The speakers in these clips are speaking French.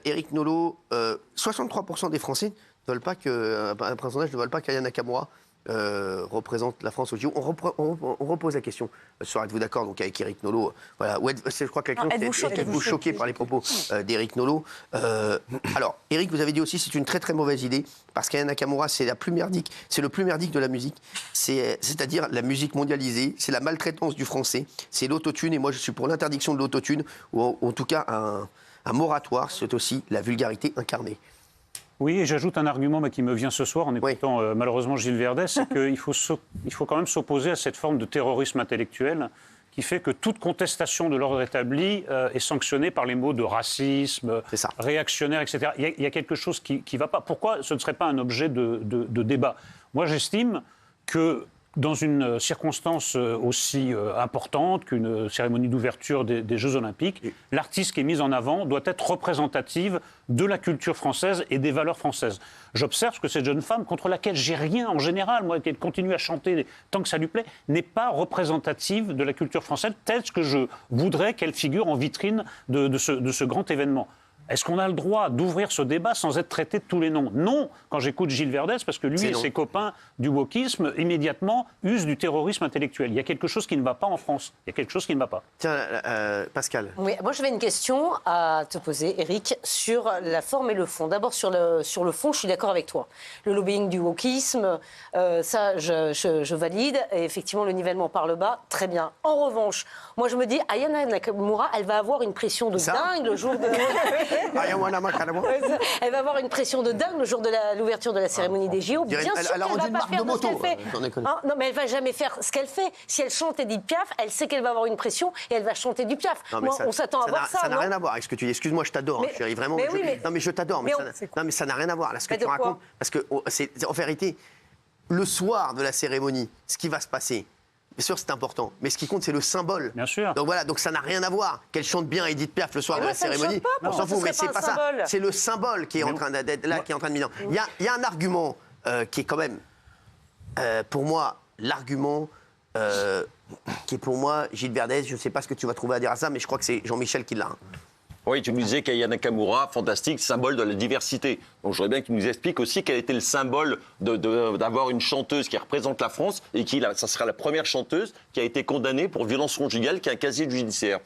Éric Nolot, 63% des Français ne veulent pas un pourcentage ne veulent pas qu'Aya Nakamura représente la France au JO. On repose la question. Ce soir, êtes-vous d'accord donc avec Éric Nolot voilà, je crois que la question êtes-vous choqué par les propos d'Éric Nolot Alors, Éric, vous avez dit aussi c'est une très très mauvaise idée parce qu'Aya Nakamura, c'est le plus merdique de la musique. C'est-à-dire la musique mondialisée, c'est la maltraitance du français, c'est l'autotune et moi je suis pour l'interdiction de l'autotune ou en tout cas un moratoire, c'est aussi la vulgarité incarnée. Oui, et j'ajoute un argument qui me vient ce soir en écoutant malheureusement Gilles Verdez, c'est qu'il faut quand même s'opposer à cette forme de terrorisme intellectuel qui fait que toute contestation de l'ordre établi est sanctionnée par les mots de racisme, réactionnaire, etc. Il y a quelque chose qui ne va pas. Pourquoi ce ne serait pas un objet de débat ? Moi, j'estime que dans une circonstance aussi importante qu'une cérémonie d'ouverture des Jeux Olympiques, l'artiste qui est mise en avant doit être représentative de la culture française et des valeurs françaises. J'observe que cette jeune femme, contre laquelle j'ai rien en général, moi, qu'elle continue à chanter tant que ça lui plaît, n'est pas représentative de la culture française telle que je voudrais qu'elle figure en vitrine de ce grand événement. Est-ce qu'on a le droit d'ouvrir ce débat sans être traité de tous les noms ? Non, quand j'écoute Gilles Verdez, parce que lui et ses copains du wokisme, immédiatement, usent du terrorisme intellectuel. Il y a quelque chose qui ne va pas en France. Il y a quelque chose qui ne va pas. Tiens, Pascal. Oui, moi j'avais une question à te poser, Éric, sur la forme et le fond. D'abord, sur le fond, je suis d'accord avec toi. Le lobbying du wokisme, ça, je valide. Et effectivement, le nivellement par le bas, très bien. En revanche, moi je me dis, Aya Nakamura, elle va avoir une pression de dingue le jour de... Elle va avoir une pression de dingue le jour de l'ouverture de la cérémonie des JO. Bien sûr qu'elle va pas faire ce qu'elle fait. Non, mais elle va jamais faire ce qu'elle fait. Si elle chante Edith Piaf, elle sait qu'elle va avoir une pression et elle va chanter du Piaf. On s'attend à voir ça. Ça n'a rien à voir avec ce que tu dis. Excuse-moi, je t'adore, chérie, vraiment. Non, mais je t'adore. Non, mais ça n'a rien à voir là, ce que tu racontes. Parce que, en vérité, le soir de la cérémonie, ce qui va se passer. Bien sûr, c'est important. Mais ce qui compte, c'est le symbole. Bien sûr. Donc voilà, donc ça n'a rien à voir. Qu'elle chante bien Edith Piaf le soir de la cérémonie. On s'en fout, mais c'est pas ça. C'est le symbole qui est en train d'être là, qui est en train de mise. Il y a un argument qui est quand même, pour moi, l'argument qui est pour moi, Gilles Verdez, je ne sais pas ce que tu vas trouver à dire à ça, mais je crois que c'est Jean-Michel qui l'a. Oui, tu nous disais qu'Aya Nakamura, fantastique, symbole de la diversité. Donc je voudrais bien que tu nous expliques aussi quel était le symbole d'avoir une chanteuse qui représente la France et ça sera la première chanteuse qui a été condamnée pour violence conjugale, qui a un casier judiciaire.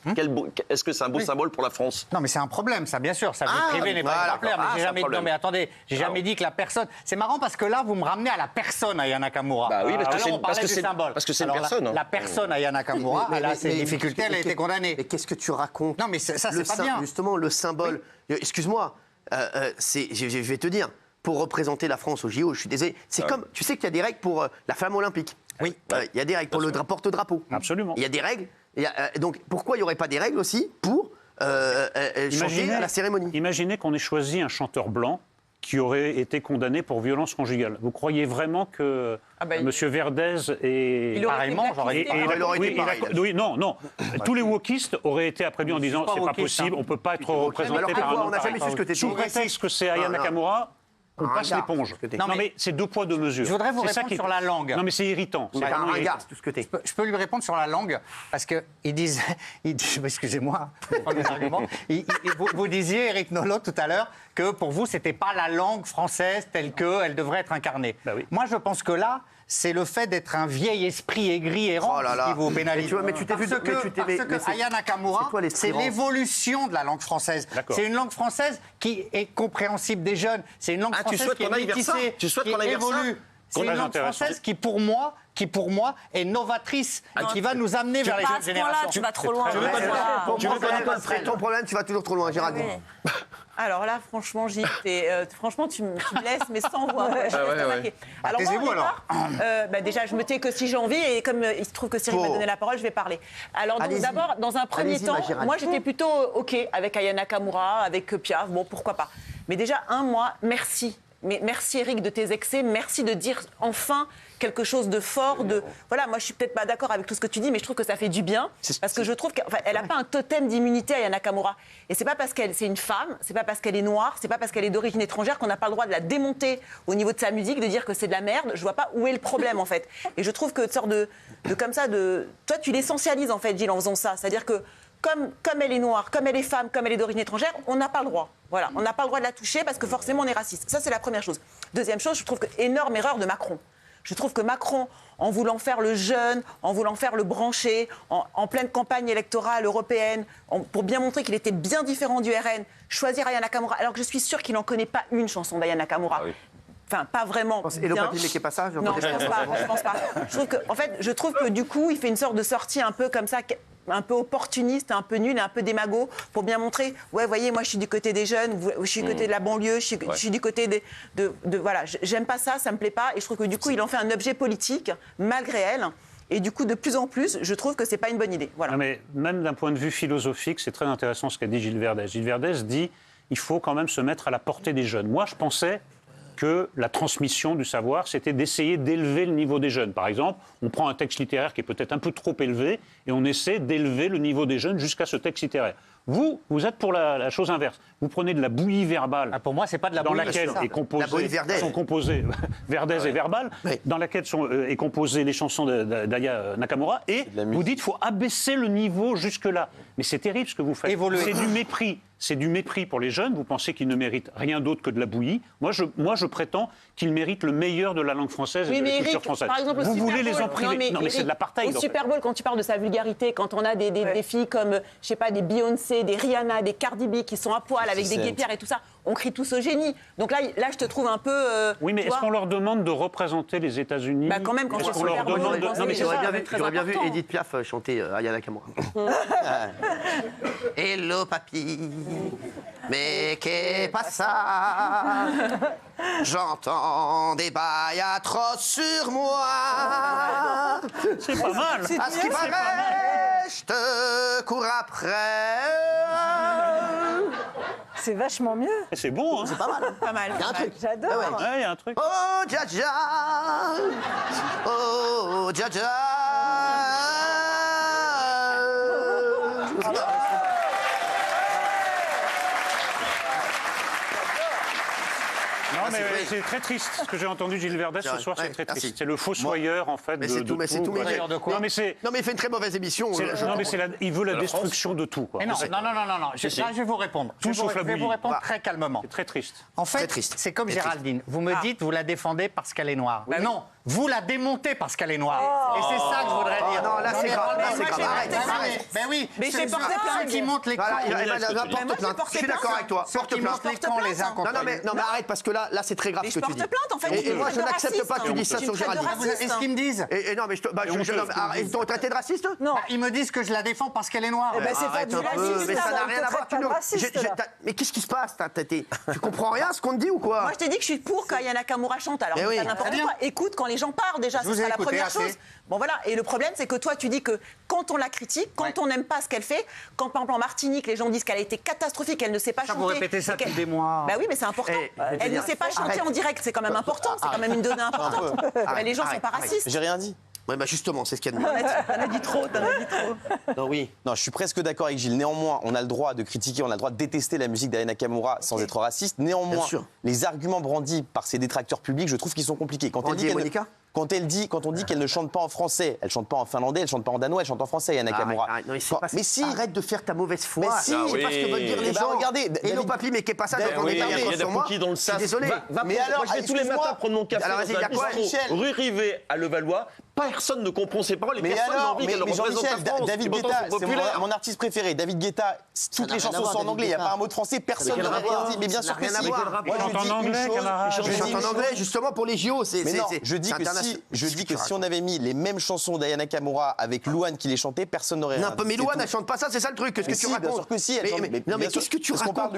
Est-ce que c'est un beau symbole pour la France ? Non, mais c'est un problème, ça, bien sûr. Sa vie privée n'est pas exemplaire. Non, mais attendez, j'ai jamais dit que la personne... C'est marrant parce que là, vous me ramenez à la personne Aya Nakamura. Bah oui, parce que c'est une personne. La personne Aya Nakamura, elle a ses difficultés, elle a été condamnée. Mais qu'est-ce que tu racontes ? Non, mais ça, c'est pas bien. Justement, le symbole... Excuse-moi, je vais te dire, pour représenter la France au JO, je suis désolé, c'est comme... Tu sais qu'il y a des règles pour la flamme olympique. Oui. Il y a des règles pour le porte-drapeau. Absolument. Il y a des règles. Donc, pourquoi il n'y aurait pas des règles aussi pour changer à la cérémonie ? Imaginez qu'on ait choisi un chanteur blanc qui aurait été condamné pour violence conjugale. Vous croyez vraiment que M. Verdez est... Pareillement, Oui, non. Tous les wokistes auraient été après lui en disant c'est pas possible, on ne peut pas être représenté par un homme. On n'a jamais su ce que tu Sous prétexte que c'est Aya Nakamura, on passe l'éponge. Non, mais c'est deux poids, deux mesures. Je voudrais vous répondre sur la langue. Non, mais c'est irritant. C'est un ringard, c'est tout ce que t'es. Je peux lui répondre sur la langue, parce qu'ils disent... Excusez-moi, vous disiez, Éric Nolot, tout à l'heure, que pour vous, c'était pas la langue française telle qu'elle devrait être incarnée. Bah oui. Moi, je pense que là, c'est le fait d'être un vieil esprit aigri errant qui vous pénalise. Mais tu t'es vu... Parce que Aya Nakamura, c'est l'évolution de la langue française. C'est une langue française qui est compréhensible des jeunes. C'est une langue française qui est métissée, qui évolue. C'est une langue française qui, pour moi, est novatrice, qui va nous amener vers les jeunes générations. Tu vas trop loin. Ton problème, tu vas toujours trop loin, Gérard. Alors là, franchement, Gilles, franchement, tu me laisses, mais sans voix. Alors taisez-vous alors. Déjà, je me tais que si j'ai envie, et comme il se trouve que Cyril m'a donné la parole, je vais parler. Alors donc, d'abord, dans un premier temps, moi j'étais plutôt OK avec Aya Nakamura, avec Piaf, bon, pourquoi pas. Mais déjà, moi, merci. Mais merci Éric de tes excès, merci de dire enfin quelque chose de fort, voilà, moi je suis peut-être pas d'accord avec tout ce que tu dis, mais je trouve que ça fait du bien, parce que je trouve qu'elle n'a pas un totem d'immunité, Aya Nakamura, et c'est pas parce qu'elle c'est une femme, c'est pas parce qu'elle est noire, c'est pas parce qu'elle est d'origine étrangère qu'on n'a pas le droit de la démonter au niveau de sa musique, de dire que c'est de la merde. Je vois pas où est le problème en fait, et je trouve que sorte de comme ça, toi tu l'essentialises en fait, Gilles, en faisant ça, c'est-à-dire que comme elle est noire, comme elle est femme, comme elle est d'origine étrangère, on n'a pas le droit. Voilà, on n'a pas le droit de la toucher parce que forcément on est raciste. Ça, c'est la première chose. Deuxième chose, je trouve que énorme erreur de Macron. Je trouve que Macron, en voulant faire le jeune, en voulant faire le branché, en pleine campagne électorale européenne, pour bien montrer qu'il était bien différent du RN, choisir Aya Nakamura, alors que je suis sûre qu'il n'en connaît pas une chanson d'Aya Nakamura. Ah oui. Enfin, pas vraiment. Et le papier n'est pas ça? Non, je pense pas. Je trouve que du coup, il fait une sorte de sortie un peu comme ça, un peu opportuniste, un peu nul, un peu démago, pour bien montrer, ouais, voyez, moi je suis du côté des jeunes, je suis du côté de la banlieue, je suis du côté voilà, j'aime pas ça, ça me plaît pas, et je trouve que du coup, il en fait un objet politique, malgré elle. Et du coup, de plus en plus, je trouve que c'est pas une bonne idée. Voilà. Non, mais même d'un point de vue philosophique, c'est très intéressant ce qu'a dit Gilles Verdez. Gilles Verdez dit, il faut quand même se mettre à la portée des jeunes. Moi, je pensais que la transmission du savoir, c'était d'essayer d'élever le niveau des jeunes. Par exemple, on prend un texte littéraire qui est peut-être un peu trop élevé et on essaie d'élever le niveau des jeunes jusqu'à ce texte littéraire. Vous êtes pour la chose inverse. Vous prenez de la bouillie verbale. Ah, pour moi, c'est pas de la bouillie. Dans laquelle sont composées Verdez et Verbal, dans laquelle est composées les chansons d'Aya Nakamura, et vous dites qu'il faut abaisser le niveau jusque-là. Mais c'est terrible ce que vous faites. C'est du mépris. C'est du mépris pour les jeunes. Vous pensez qu'ils ne méritent rien d'autre que de la bouillie. Moi, je prétends qu'ils méritent le meilleur de la langue française et de la culture française. Par exemple, vous voulez les en priver. Non, mais c'est de l'apartheid. Au Super Bowl, quand tu parles de sa vulgarité, quand on a des filles comme, je sais pas, des Beyoncé, des Rihanna, des Cardi B qui sont à poil avec des guépières et tout ça, on crie tous au génie. Donc là, je te trouve un peu... oui, mais est-ce qu'on leur demande de représenter les États-Unis? Bah quand même, quand on leur demande... Non, mais j'aurais bien vu Edith Piaf chanter Aya Nakamura. Hello, papy, mais qu'est pas ça? J'entends des bails atroces sur moi. C'est pas mal. À ce qui paraît, je te cours après. C'est vachement mieux. C'est bon, hein? C'est pas mal. Pas mal. Il y a un truc. J'adore. Ouais, il y a un truc. Oh, dja dja. Oh, dja dja. Non, mais c'est très triste. Ce que j'ai entendu Gilles Verdez ce soir, c'est très triste. C'est le fossoyeur, en fait. Mais c'est tout, mais c'est tout. Non, mais il fait une très mauvaise émission. Non, mais il veut la destruction de tout, quoi. Mais non. Là, je vais vous répondre. Tout sauf la bouillie. Je vais vous répondre très calmement. C'est très triste. En fait, c'est comme Géraldine. Vous me dites, vous la défendez parce qu'elle est noire. Non, vous la démontez parce qu'elle est noire. Et c'est ça que je voudrais dire. Non, là, c'est grave. Arrête. Mais oui. Mais j'ai porté plainte. Qui montent les camps. Je suis d'accord avec toi. Porte plainte. Les camps les uns contre les autres. Non, mais arrête, parce que là, c'est très grave ce que tu dis. Je porte plainte, en fait. Et moi, je n'accepte pas que tu dises ça sur Géraldine. Est-ce qu'ils me disent? Et non, mais ils t'ont traité de raciste? Non. Ils me disent que je la défends parce qu'elle est noire. C'est pas du racisme. Mais ça n'a rien à voir. Mais qu'est-ce qui se passe? Tu comprends rien à ce qu'on te dit ou quoi? Moi, je t'ai dit que je suis pour qu'Aya Nakamura chante. Alors, c'est pas n'importe quoi. Écoute quand les gens parlent, déjà, ce sera la première chose. Bon, voilà. Et le problème, c'est que toi, tu dis que quand on la critique, quand on n'aime pas ce qu'elle fait, quand par exemple en Martinique, les gens disent qu'elle a été catastrophique, qu'elle ne sait pas chanter. Vous répétez ça tous les mois. Bah oui, mais c'est important. Elle ne sait pas chanter en direct, c'est quand même important. C'est quand même une donnée importante. Les gens ne sont pas racistes. J'ai rien dit. Ouais, bah justement, c'est ce qu'il y a de mieux. T'en as dit trop. Non, oui. Non, je suis presque d'accord avec Gilles. Néanmoins, on a le droit de critiquer, on a le droit de détester la musique d'Aya Nakamura sans être raciste. Néanmoins, les arguments brandis par ses détracteurs publics, je trouve qu'ils sont compliqués. Quand on dit qu'elle ne chante pas en français, elle chante pas en finlandais, elle chante pas en danois, elle chante en français, Aya Nakamura. Mais si, arrête de faire ta mauvaise foi. Mais si, je sais pas ce que veulent dire les gens. Regardez, et nos papis, mais qu'est pas ça? Il y a des pouquis dans le sas. Désolé. Mais alors, je vais tous les matins prendre mon café dans un bistrot rue Rivet à Levallois. Personne ne comprend ses paroles et personne n'a envie qu'elle représente la France. David Guetta, c'est mon artiste préféré. David Guetta, toutes les chansons sont en anglais, il n'y a pas un mot de français, personne ne l'a dit. Mais bien sûr que si. Moi, je chante en anglais, camarade. Je chante en anglais, justement, pour les JO. Mais non, je dis que si on avait mis les mêmes chansons d'Aya Nakamura avec Louane qui les chantait, personne n'aurait rien. Non, mais Louane, elle chante pas ça, c'est ça le truc. Qu'est-ce que tu racontes? Bien sûr que si. Non, mais qu'est-ce que tu racontes?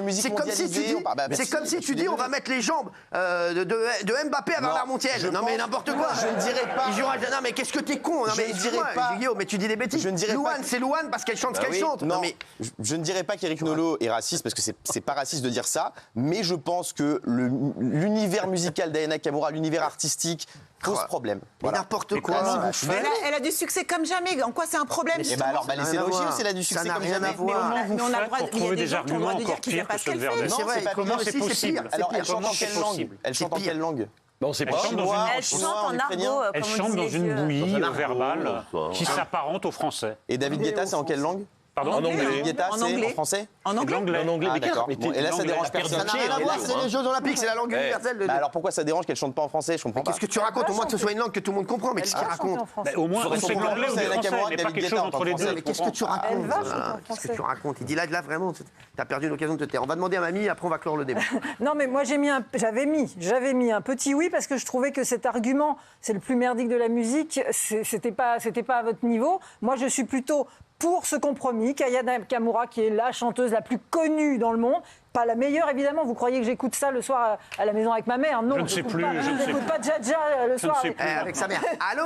C'est comme si tu dis on va mettre les jambes de Mbappé à Bernard Montiel. Non, mais n'importe quoi. Je ne dirais pas. Non, mais qu'est-ce que t'es con? Non, mais je ne dirais pas. Guillaume, mais tu dis des bêtises. Je ne dirais Louane, c'est Louane parce qu'elle chante ce qu'elle chante. Non, mais je ne dirais pas qu'Éric Nolot est raciste parce que c'est pas raciste de dire ça, mais je pense que l'univers musical d'Aya Nakamura, l'univers artistique pose problème. Mais n'importe quoi. Elle a du succès comme jamais. En quoi c'est un problème? Et bah alors, laissez loger aussi, elle a du succès comme jamais. Mais on a le droit de trouver des arguments encore pires que ceux de Verdez. C'est vrai. Comment c'est possible? Alors, elle chante en quelle langue? Elle chante en quelle langue? On sait pas. Elle chante en argot. Elle chante dans une bouillie verbale qui s'apparente au français. Et David Guetta, c'est en quelle langue? Pardon? En anglais. En français? En anglais. En anglais, mais d'accord. mais Bon, et là, ça dérange personne. Ça n'a rien à voir, c'est les Jeux Olympiques, c'est la langue universelle. Bah alors pourquoi ça dérange qu'elle chante pas en français? Je comprends pas. Qu'est-ce que tu racontes? Au moins que ce soit une langue que tout le monde comprend, mais qu'est-ce qu'il raconte? Au moins, on sait que l'anglais ou le français, mais pas quelque chose entre les deux. Mais qu'est-ce que tu racontes? Qu'est-ce que tu racontes? Il dit là, vraiment, t'as perdu l'occasion de te taire. On va demander à mamie, après on va clore le débat. Non, mais moi j'avais mis un petit oui parce que je trouvais que cet argument, c'est le plus merdique de la musique, c'était pas à votre niveau. Moi, je suis plutôt pour ce compromis. Aya Nakamura, qui est la chanteuse la plus connue dans le monde. Pas la meilleure, évidemment. Vous croyez que j'écoute ça le soir à la maison avec ma mère? Non, je ne sais plus. Je n'écoute pas Dja le soir avec sa mère. Allô.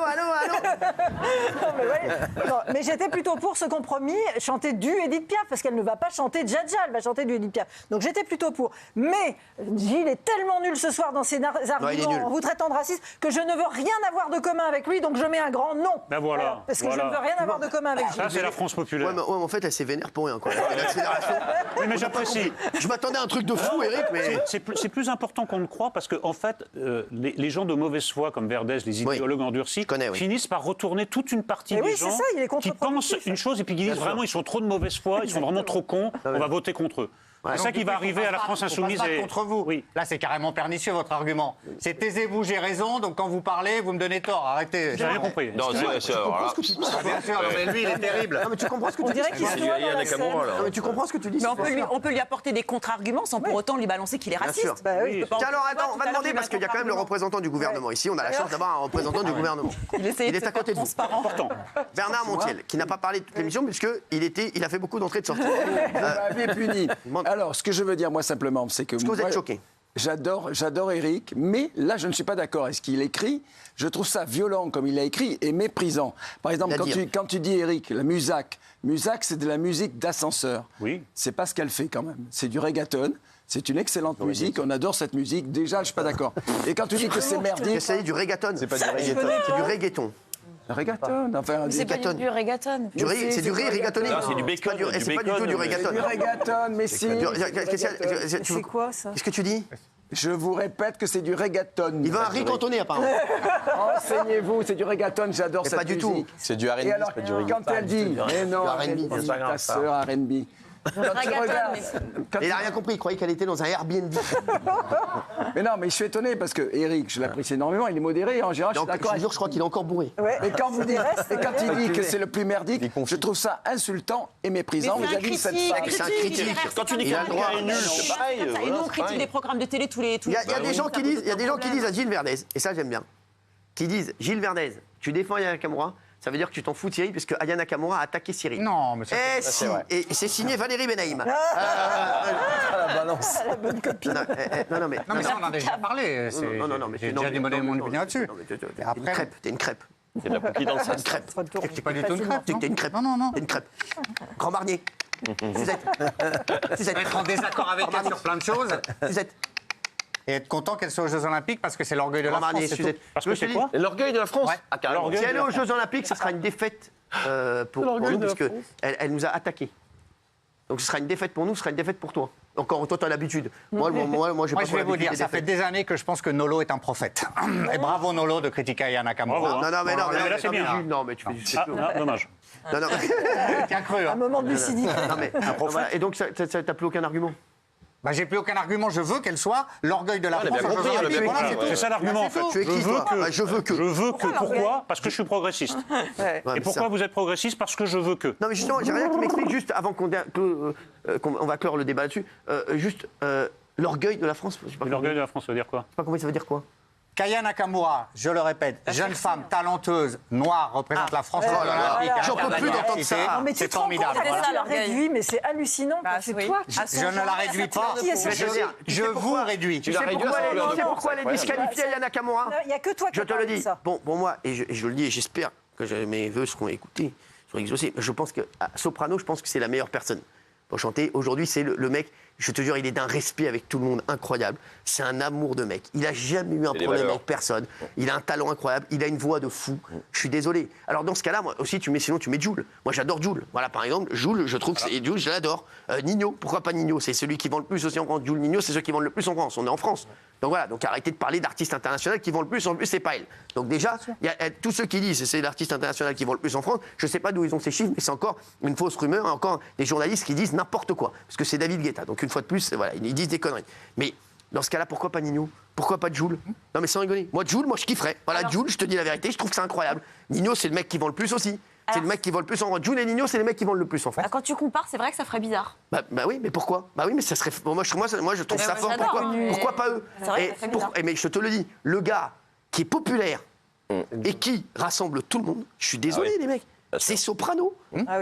mais j'étais plutôt pour ce compromis, chanter du Edith Piaf, parce qu'elle ne va pas chanter Dja, elle va chanter du Edith Piaf. Donc j'étais plutôt pour. Mais Gilles est tellement nul ce soir dans ses arguments en vous traitant de raciste que je ne veux rien avoir de commun avec lui, donc je mets un grand non. Ben voilà. Parce que je ne veux rien avoir de commun avec Gilles. Ça, c'est la France populaire. Ouais, mais en fait, elle s'est vénère pour rien, quoi. L'accélération. Oui, mais j'apprécie. Je m'attendais à un truc de fou, Eric, mais... C'est plus important qu'on ne croit, parce qu'en fait, les gens de mauvaise foi, comme Verdès, les idéologues endurcis, finissent par retourner toute une partie des gens qui pensent une chose et puis qui disent vraiment ils sont trop de mauvaise foi, ils sont vraiment trop cons, on va voter contre eux. C'est ça qui va arriver à la France insoumise. Contre vous. Oui. Là, c'est carrément pernicieux, votre argument. C'est taisez-vous, j'ai raison, donc quand vous parlez, vous me donnez tort. Arrêtez. J'ai rien compris. Non, bien sûr, mais lui, il est terrible. Non, mais tu comprends ce que tu dis. On dirait qu'il se noie dans la scène. Non, mais tu comprends ce que tu dis. Mais on peut lui apporter des contre-arguments sans pour autant lui balancer qu'il est raciste. Bah oui. Tiens, alors attends, on va demander, parce qu'il y a quand même le représentant du gouvernement ici. On a la chance d'avoir un représentant du gouvernement. Il est à côté de vous. Important. Bernard Montiel, qui n'a pas parlé de toute l'émission, puisqu'il a fait beaucoup d'entrées et de sorties. Vous m'avez puni. Alors, ce que je veux dire, moi, simplement, c'est que... Est-ce que vous êtes choqué? J'adore Eric, mais là, je ne suis pas d'accord. Est-ce qu'il écrit? Je trouve ça violent, comme il a écrit, et méprisant. Par exemple, quand tu dis, Eric, la Musac, c'est de la musique d'ascenseur. Oui. C'est pas ce qu'elle fait, quand même. C'est du reggaeton. C'est une excellente musique, on adore cette musique. Déjà, je ne suis pas d'accord. Et quand tu dis que c'est merdique... C'est du reggaeton. C'est pas du reggaeton. C'est du reggaeton. Reggaeton, enfin... C'est pas du reggaeton. C'est du riz reggaetoné. C'est du bacon. C'est pas du tout du reggaeton. Du reggaeton, mais si... C'est quoi, ça? Qu'est-ce que tu dis? Je vous répète que c'est du reggaeton. Il veut un riz cantonné, apparemment. Enseignez-vous, c'est du reggaeton, j'adore cette musique. Pas du tout. C'est du R&B, Et alors, c'est pas du reggaeton. quand elle dit, mais non, R&B, ta sœur R&B. Il n'a rien compris, il croyait qu'elle était dans un Airbnb. Mais non, mais je suis étonné parce que Eric, je l'apprécie énormément, il est modéré, en général, je suis d'accord. Je crois qu'il est encore bourré. Mais quand il dit que c'est le plus merdique, je trouve ça insultant et méprisant vis-à-vis de cette femme. C'est un critique. Quand tu dis quelqu'un est nul, c'est pareil. Et nous, on critique des programmes de télé tous les Il y a des gens qui disent à Gilles Verdez, et ça j'aime bien, qui disent Gilles Verdez, tu défends Aya Nakamura, ça veut dire que tu t'en fous de Cyril, puisque Aya Nakamura a attaqué Cyril. Non, mais c'est vrai. Et c'est signé Valérie Benaïm. La balance. La bonne copine. Non, mais ça, on en a déjà parlé. J'ai déjà demandé mon opinion là-dessus. T'es une crêpe. C'est de la cookie dans le sac. Une crêpe. C'est pas du tout une crêpe. T'es une crêpe. Non. T'es une crêpe. Grand Marnier. Suzette. Être en désaccord avec elle sur plein de choses. Suzette. Et être content qu'elle soit aux Jeux Olympiques parce que c'est l'orgueil de la France. Parce que c'est quoi? L'orgueil de la France. Si elle est aux Jeux Olympiques, ce sera une défaite pour nous, parce qu'elle nous a attaqués. Donc ce sera une défaite pour nous, ce sera une défaite pour toi. Encore, toi, tu as l'habitude. Moi, je vais vous dire, ça fait des années que je pense que Nolo est un prophète. Et bravo, Nolo, de critiquer Aya Nakamura. Non, mais là, c'est bien. Non, mais tu fais du dommage. Non. Tiens cru. Un moment de lucidité. Et donc, t'as plus aucun argument? J'ai plus aucun argument, je veux qu'elle soit l'orgueil de la France. C'est ça l'argument en fait. Tu es qui, toi? Je veux que. Je veux que. Pourquoi? Parce que je suis progressiste. Et pourquoi vous êtes progressiste? Parce que je veux que. Non mais justement, j'ai rien qui m'explique juste avant qu'on va clore le débat là-dessus. Juste l'orgueil de la France. L'orgueil de la France, ça veut dire quoi? Je sais pas comment ça veut dire quoi. Aya Nakamura, je le répète, jeune femme talenteuse, noire, représente la France. J'en peux plus d'entendre ça. C'est formidable. Tu l'as réduit, mais c'est hallucinant. C'est toi. Je ne la réduis pas. Je vous réduis. Tu sais pourquoi elle est disqualifiée, Aya Nakamura? Il n'y a que toi qui je te le dis. Bon, pour moi, et je le dis, et j'espère que mes vœux seront écoutés, seront exaucés. Je pense que Soprano, je pense que c'est la meilleure personne pour chanter. Aujourd'hui, c'est le mec. Je te jure, il est d'un respect avec tout le monde incroyable. C'est un amour de mec. Il a jamais eu un problème avec personne. Il a un talent incroyable. Il a une voix de fou. Je suis désolé. Alors dans ce cas-là, moi aussi, tu mets Jul. Moi, j'adore Jul. Voilà, par exemple, Jul, je trouve que c'est Jul, je l'adore. Nino, pourquoi pas Nino? C'est celui qui vend le plus aussi en France. Jul, Nino, c'est ceux qui vendent le plus en France. On est en France. Donc voilà, donc arrêtez de parler d'artistes internationaux qui vendent le plus. En plus, c'est pas elle. Donc déjà, il y a tous ceux qui disent que c'est l'artiste international qui vend le plus en France. Je sais pas d'où ils ont ces chiffres, mais c'est encore une fausse rumeur. Encore des journalistes qui disent n'importe quoi. Parce que c'est David Guetta. Donc une fois de plus, voilà, ils disent des conneries. Mais dans ce cas-là, pourquoi pas Nino? Pourquoi pas Jul? Non mais sans rigoler. Moi, Jul, je kifferais. Voilà, Jul, je te dis la vérité, je trouve que c'est incroyable. Nino, c'est le mec qui vend le plus aussi. C'est le mec qui vend le plus en France. Jul et Nino, c'est les mecs qui vendent le plus en France. Quand tu compares, c'est vrai que ça ferait bizarre. Bah oui, mais pourquoi? Bah oui, mais ça serait. Moi, je trouve ça fort. Pourquoi pas eux? Mais je te le dis, le gars qui est populaire et qui rassemble tout le monde, je suis désolé, les mecs. C'est Soprano.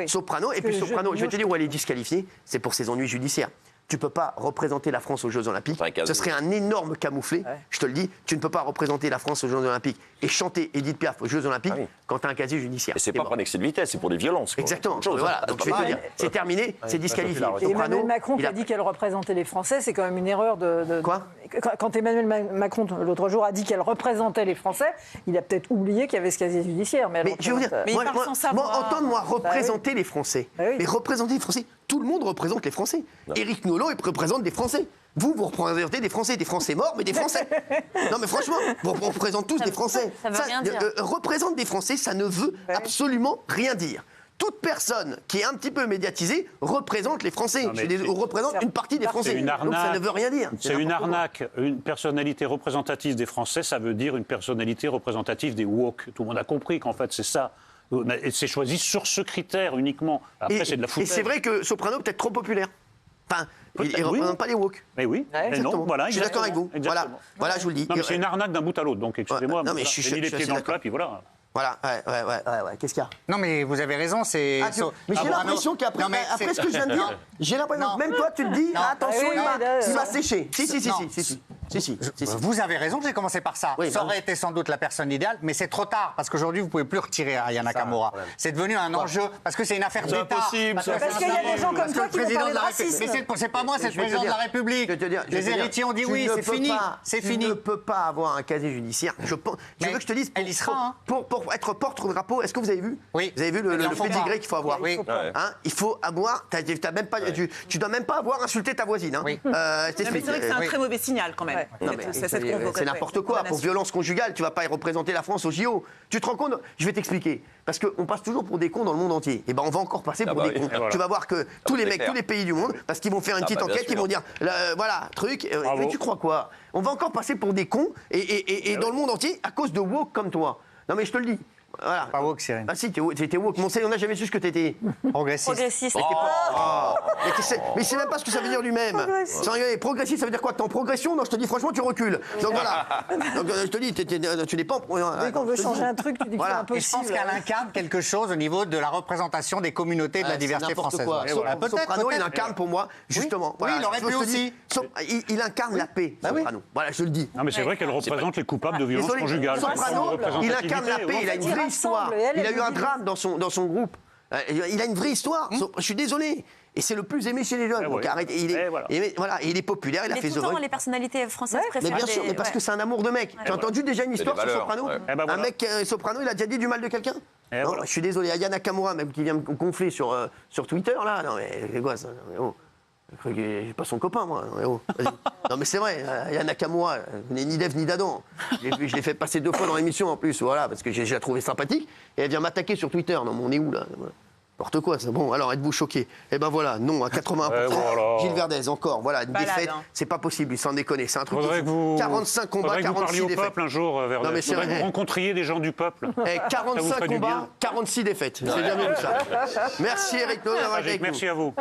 Soprano, et puis Soprano, je vais te dire où elle est disqualifiée, c'est pour ses ennuis judiciaires. Tu peux pas représenter la France aux Jeux Olympiques. Ce serait un énorme camouflet. Je te le dis, tu ne peux pas représenter la France aux Jeux Olympiques et chanter Edith Piaf aux Jeux Olympiques quand tu as un casier judiciaire. Et c'est pas pour un excès de vitesse, c'est pour des violences. Exactement. Voilà. Donc je vais te dire, c'est terminé, c'est disqualifié. Et Emmanuel Macron qui a dit qu'elle représentait les Français, c'est quand même une erreur de... Quoi? Quand Emmanuel Macron, l'autre jour, a dit qu'elle représentait les Français, il a peut-être oublié qu'il y avait ce casier judiciaire. Mais je veux dire, entendre-moi représenter les Français. Mais représenter les Français, tout le monde représente les Français. Éric Nolot, il représente des Français. Vous représentez des Français morts, mais des Français. Non, mais franchement, on représente tous des Français. Ça veut rien dire. Représente des Français, ça ne veut absolument rien dire. Toute personne qui est un petit peu médiatisée représente les Français. Représente une partie des Français. Donc ça ne veut rien dire. C'est une arnaque. Une personnalité représentative des Français, ça veut dire une personnalité représentative des woke. Tout le monde a compris qu'en fait, c'est ça. Et c'est choisi sur ce critère uniquement. Après, c'est de la foutaise. Et c'est vrai que Soprano est peut-être trop populaire. Enfin, il ne représente pas les woke. Mais oui, mais non, voilà, je suis d'accord avec vous. Voilà, je vous le dis. Non, mais c'est une arnaque d'un bout à l'autre, donc excusez-moi. Non, mais je suis les pieds dans le plat, puis voilà. Voilà, ouais. Qu'est-ce qu'il y a? Non, mais vous avez raison, c'est... Mais j'ai l'impression qu'après ce que je viens de dire, j'ai l'impression, même toi, tu te dis, attention, il va sécher. Si. Vous avez raison, j'ai commencé par ça. Ça aurait été sans doute la personne idéale, mais c'est trop tard, parce qu'aujourd'hui, vous ne pouvez plus retirer Aya Nakamura. C'est devenu un enjeu, parce que c'est une affaire d'État. Parce qu'il y a des gens comme toi qui vont parler de racisme. Mais c'est pas moi, c'est le président de la République. Les héritiers ont dit oui, c'est fini. C'est fini. Tu ne peux pas avoir un casier judiciaire. Je veux que je te dise, elle y sera. Pour être porte-drapeau, est-ce que vous avez vu? Oui. Vous avez vu le pédigré qu'il faut avoir? Oui. Il faut avoir. Tu dois même pas avoir insulté ta voisine. Oui. C'est vrai que c'est un très mauvais signal quand même. C'est n'importe quoi. Pour violence conjugale, tu vas pas y représenter la France au JO. Tu te rends compte? Je vais t'expliquer. Parce qu'on passe toujours pour des cons dans le monde entier. Et ben on va encore passer pour des cons. Tu vas voir que tous les mecs, tous les pays du monde, parce qu'ils vont faire une petite enquête, ils vont dire voilà, truc. Mais tu crois quoi? On va encore passer pour des cons et dans le monde entier à cause de woke comme toi. Non mais je te le dis. Voilà. Pas woke, Cyril. Ah si, t'étais woke. On n'a jamais su ce que t'étais. Progressiste. Mais c'est même pas ce que ça veut dire lui-même. Progressiste, ça veut dire quoi? T'es en progression? Non, je te dis franchement, tu recules. Donc voilà. Donc je te dis, tu n'es pas en... Dès qu'on veut changer un truc, tu dis que c'est impossible. Et je pense qu'elle incarne quelque chose au niveau de la représentation des communautés de la diversité française. Soprano, il incarne pour moi, justement. Oui, il aurait pu aussi. Il incarne la paix, Soprano. Voilà, je le dis. Non, mais c'est vrai qu'elle représente les coupables de violence conjugale. Soprano, il incarne la paix, il a une vraie histoire. Il a eu un drame dans son groupe. Il a une vraie histoire. Je suis désolé. Et c'est le plus aimé chez les jeunes. Donc arrête. Il est populaire, il a fait The Voice. Les personnalités françaises préfèrent. Mais bien sûr, mais parce que c'est un amour de mec. Tu as entendu déjà une histoire sur Soprano? Un mec Soprano, il a déjà dit du mal de quelqu'un? Je suis désolé. Aya Nakamura, même qui vient me gonfler sur Twitter, là. Non, mais c'est quoi ça? J'ai pas son copain, moi. Non, mais c'est vrai, Aya Nakamura, ni d'Ève ni d'Adam. Je l'ai fait passer 2 fois dans l'émission en plus, voilà, parce que j'ai la trouvé sympathique. Et elle vient m'attaquer sur Twitter. Non, mais on est où là? N'importe quoi, c'est bon. Alors, êtes-vous choqués? Eh ben voilà, non, à 81%. Gilles Verdez, encore, voilà, une défaite. C'est pas possible, sans déconner. C'est un truc. 45 combats, 46 défaites. Au peuple un jour, Verdez. Non, mais c'est vrai. Vous rencontriez des gens du peuple. 45 combats, 46 défaites. C'est bien vu ça. Merci Éric Nolot d'avoir été avec nous. Merci à vous.